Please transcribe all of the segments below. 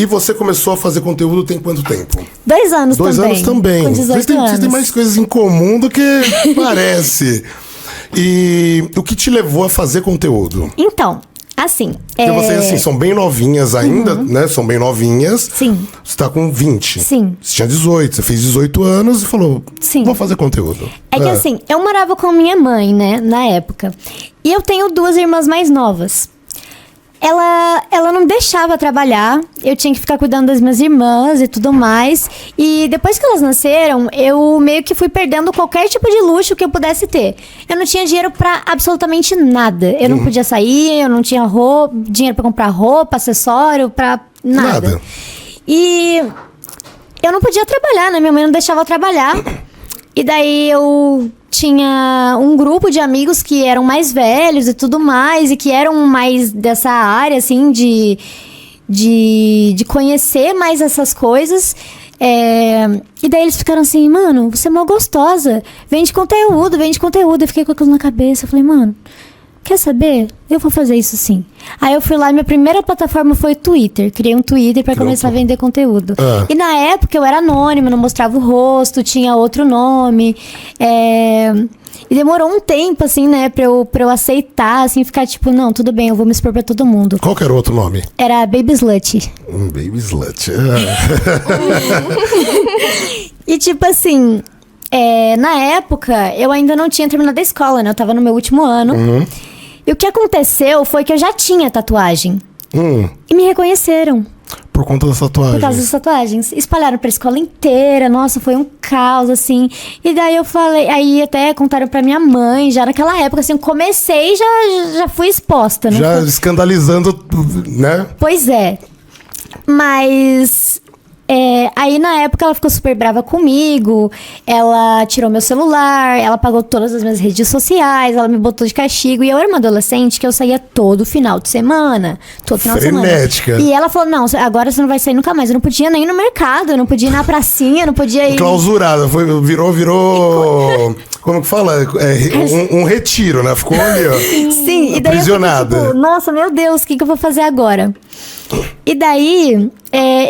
E você começou a fazer conteúdo tem quanto tempo? 2 anos também. 2 anos também. Com 18 anos. Vocês têm mais coisas em comum do que parece. E o que te levou a fazer conteúdo? Então, assim... Porque vocês, assim, são bem novinhas ainda, né? São bem novinhas. Sim. Você tá com 20. Sim. Você tinha 18. Você fez 18 anos e falou, Sim. Vou fazer conteúdo. É que assim, eu morava com minha mãe, né? Na época. E eu tenho 2 irmãs mais novas. Ela não deixava trabalhar, eu tinha que ficar cuidando das minhas irmãs e tudo mais. E depois que elas nasceram, eu meio que fui perdendo qualquer tipo de luxo que eu pudesse ter. Eu não tinha dinheiro pra absolutamente nada. Eu não podia sair, eu não tinha dinheiro pra comprar roupa, acessório, pra nada. E eu não podia trabalhar, né? Minha mãe não deixava eu trabalhar. E daí eu tinha um grupo de amigos que eram mais velhos e tudo mais, e que eram mais dessa área, assim, de conhecer mais essas coisas. E daí eles ficaram assim, mano, você é mó gostosa, vende conteúdo. Eu fiquei com aquilo na cabeça, eu falei, mano, quer saber? Eu vou fazer isso sim. Aí eu fui lá, minha primeira plataforma foi o Twitter. Criei um Twitter pra começar a vender conteúdo. E na época eu era anônima, não mostrava o rosto, tinha outro nome. E demorou um tempo, assim, né, pra eu aceitar, assim, ficar tipo, não, tudo bem, eu vou me expor pra todo mundo. Qual que era o outro nome? Era Baby Slut. Baby Slut. E tipo assim, na época eu ainda não tinha terminado a escola, né? Eu tava no meu último ano. E o que aconteceu foi que eu já tinha tatuagem. E me reconheceram. Por conta das tatuagens? Por causa das tatuagens. Espalharam pra escola inteira. Nossa, foi um caos, assim. E daí eu falei... Aí até contaram pra minha mãe. Já naquela época, assim, eu comecei e já fui exposta, né? Já escandalizando, né? Pois é. Mas... aí na época ela ficou super brava comigo, ela tirou meu celular, ela apagou todas as minhas redes sociais, ela me botou de castigo. E eu era uma adolescente que eu saía todo final de semana. Todo final Frenética. de semana. E ela falou, não, agora você não vai sair nunca mais. Eu não podia nem ir no mercado, eu não podia ir na pracinha, eu não podia ir... Clausurada, virou... Como que fala? Um retiro, né? Ficou ali, ó. Sim, e daí aprisionada. eu fiquei, tipo, nossa, meu Deus, o que eu vou fazer agora? E daí,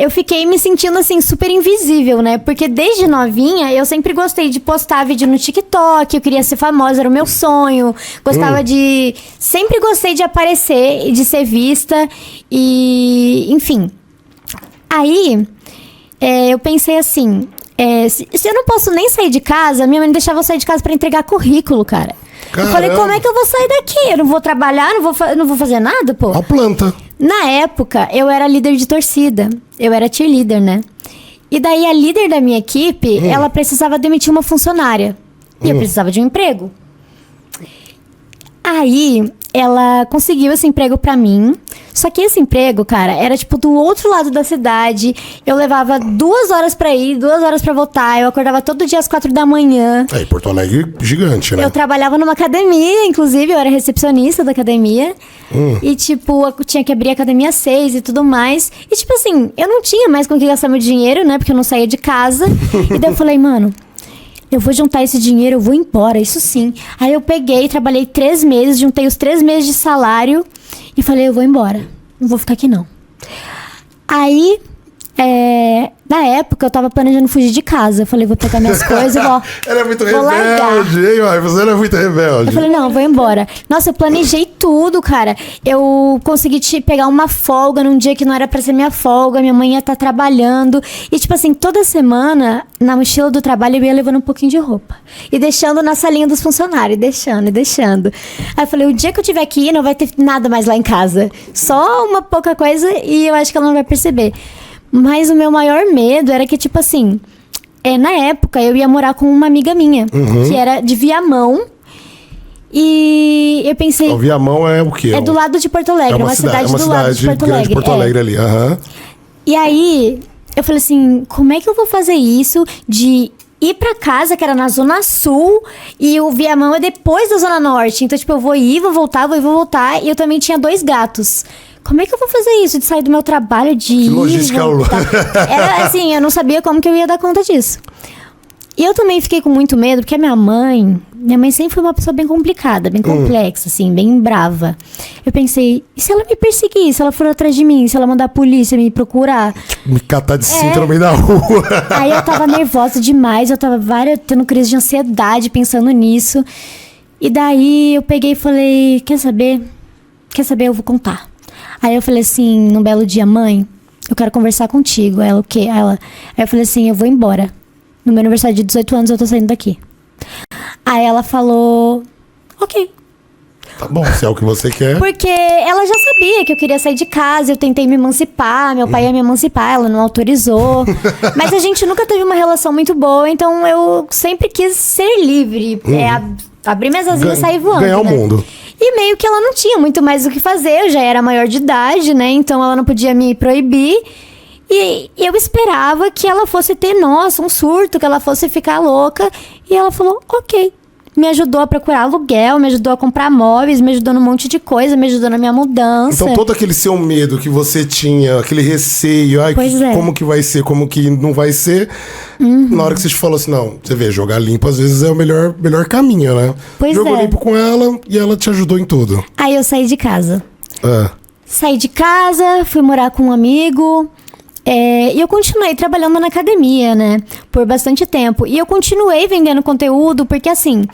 eu fiquei me sentindo, assim, super invisível, né? Porque desde novinha, eu sempre gostei de postar vídeo no TikTok, eu queria ser famosa, era o meu sonho. Gostava de... Sempre gostei de aparecer e de ser vista. E, enfim. Aí, eu pensei assim... se eu não posso nem sair de casa, minha mãe não deixava eu sair de casa pra entregar currículo, cara. Caramba. Eu falei, como é que eu vou sair daqui? Eu não vou trabalhar, não vou fazer nada, pô. A planta. Na época, eu era líder de torcida. Eu era cheerleader, né? E daí, a líder da minha equipe, ela precisava demitir uma funcionária. E eu precisava de um emprego. Aí, ela conseguiu esse emprego pra mim. Só que esse emprego, cara, era tipo do outro lado da cidade. Eu levava 2 horas pra ir, 2 horas pra voltar. Eu acordava todo dia às 4 da manhã. Porto Alegre gigante, né? Eu trabalhava numa academia, inclusive, eu era recepcionista da academia. E, tipo, eu tinha que abrir a academia às 6 e tudo mais. E, tipo assim, eu não tinha mais com que gastar meu dinheiro, né? Porque eu não saía de casa. E daí eu falei, mano... Eu vou juntar esse dinheiro, eu vou embora, isso sim. Aí eu peguei, trabalhei 3 meses, juntei os 3 meses de salário e falei, eu vou embora. Não vou ficar aqui, não. Aí, na época, eu tava planejando fugir de casa. Eu falei, vou pegar minhas coisas e vou Era muito largar. rebelde, hein, mãe? Você era muito rebelde. Eu falei, não, eu vou embora. Nossa, eu planejei tudo, cara. Eu consegui pegar uma folga num dia que não era pra ser minha folga. Minha mãe ia estar trabalhando. E, tipo assim, toda semana, na mochila do trabalho, eu ia levando um pouquinho de roupa. E deixando na salinha dos funcionários. E deixando. Aí eu falei, o dia que eu tiver que ir, não vai ter nada mais lá em casa. Só uma pouca coisa e eu acho que ela não vai perceber. Mas o meu maior medo era que, tipo assim... na época, eu ia morar com uma amiga minha. Que era de Viamão. E eu pensei... O Viamão é o quê? É do lado de Porto Alegre. É uma cidade do lado de Porto Alegre. Porto Alegre ali. E aí, eu falei assim... Como é que eu vou fazer isso de... ir pra casa, que era na Zona Sul, e o Viamão é depois da Zona Norte. Então, tipo, eu vou ir, vou voltar. E eu também tinha 2 gatos. Como é que eu vou fazer isso? De sair do meu trabalho, de ir, logística voltar? Era assim, eu não sabia como que eu ia dar conta disso. E eu também fiquei com muito medo, porque minha mãe sempre foi uma pessoa bem complicada, bem complexa, assim, bem brava. Eu pensei, e se ela me perseguir? Se ela for atrás de mim? Se ela mandar a polícia me procurar? Me catar de cinto no meio da rua. Aí eu tava nervosa demais, eu tava tendo crise de ansiedade pensando nisso. E daí eu peguei e falei, quer saber? Eu vou contar. Aí eu falei assim, num belo dia, mãe, eu quero conversar contigo. Ela, o quê? Aí eu falei assim, eu vou embora. No meu aniversário de 18 anos eu tô saindo daqui. Aí ela falou, ok. Tá bom, se é o que você quer. Porque ela já sabia que eu queria sair de casa, eu tentei me emancipar, meu pai ia me emancipar, ela não autorizou. Mas a gente nunca teve uma relação muito boa, então eu sempre quis ser livre. Abrir minhas asinhas e sair voando. Ganhar o mundo. E meio que ela não tinha muito mais o que fazer, eu já era maior de idade, né? Então ela não podia me proibir. E eu esperava que ela fosse ter, nossa, um surto, que ela fosse ficar louca. E ela falou, ok. Me ajudou a procurar aluguel, me ajudou a comprar móveis, me ajudou num monte de coisa, me ajudou na minha mudança. Então todo aquele seu medo que você tinha, aquele receio, como que vai ser, como que não vai ser, na hora que você te falou assim, não, você vê, jogar limpo às vezes é o melhor caminho, né? Jogou limpo com ela e ela te ajudou em tudo. Aí eu saí de casa. Saí de casa, fui morar com um amigo. E eu continuei trabalhando na academia, né? Por bastante tempo. E eu continuei vendendo conteúdo, porque assim,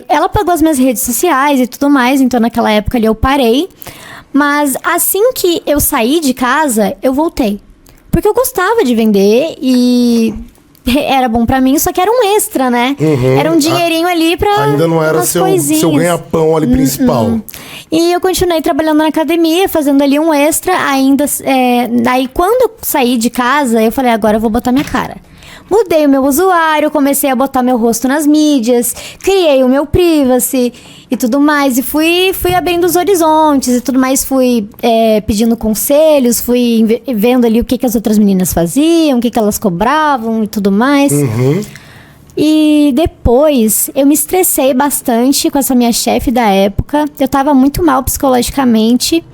ela pagou as minhas redes sociais e tudo mais, então naquela época ali eu parei. Mas assim que eu saí de casa, eu voltei. Porque eu gostava de vender e era bom pra mim, só que era um extra, né? Era um dinheirinho ali pra ainda não era seu ganha-pão ali principal. E eu continuei trabalhando na academia, fazendo ali um extra, ainda... Daí, quando eu saí de casa, eu falei, agora eu vou botar minha cara. Mudei o meu usuário, comecei a botar meu rosto nas mídias, criei o meu privacy e tudo mais. E fui abrindo os horizontes e tudo mais. Fui pedindo conselhos, fui vendo ali o que as outras meninas faziam, o que elas cobravam e tudo mais. E depois eu me estressei bastante com essa minha chefe da época. Eu tava muito mal psicologicamente.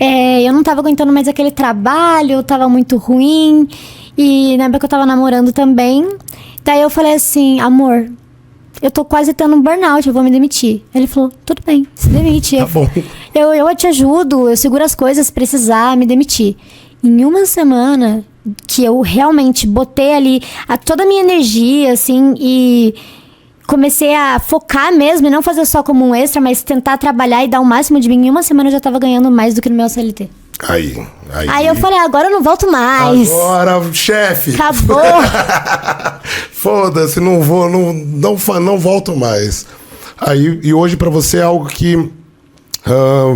Eu não tava aguentando mais aquele trabalho, tava muito ruim. E na época eu tava namorando também. Daí eu falei assim, amor, eu tô quase tendo um burnout, eu vou me demitir. Ele falou, tudo bem, se demite. Tá bom. Eu te ajudo, eu seguro as coisas se precisar, me demitir. Em uma semana que eu realmente botei ali toda a minha energia, assim, e comecei a focar mesmo, e não fazer só como um extra, mas tentar trabalhar e dar o máximo de mim. Em uma semana eu já tava ganhando mais do que no meu CLT. Aí eu falei, agora eu não volto mais. Agora, chefe. Acabou. Foda-se, não volto mais. E hoje pra você é algo que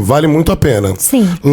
vale muito a pena. Sim.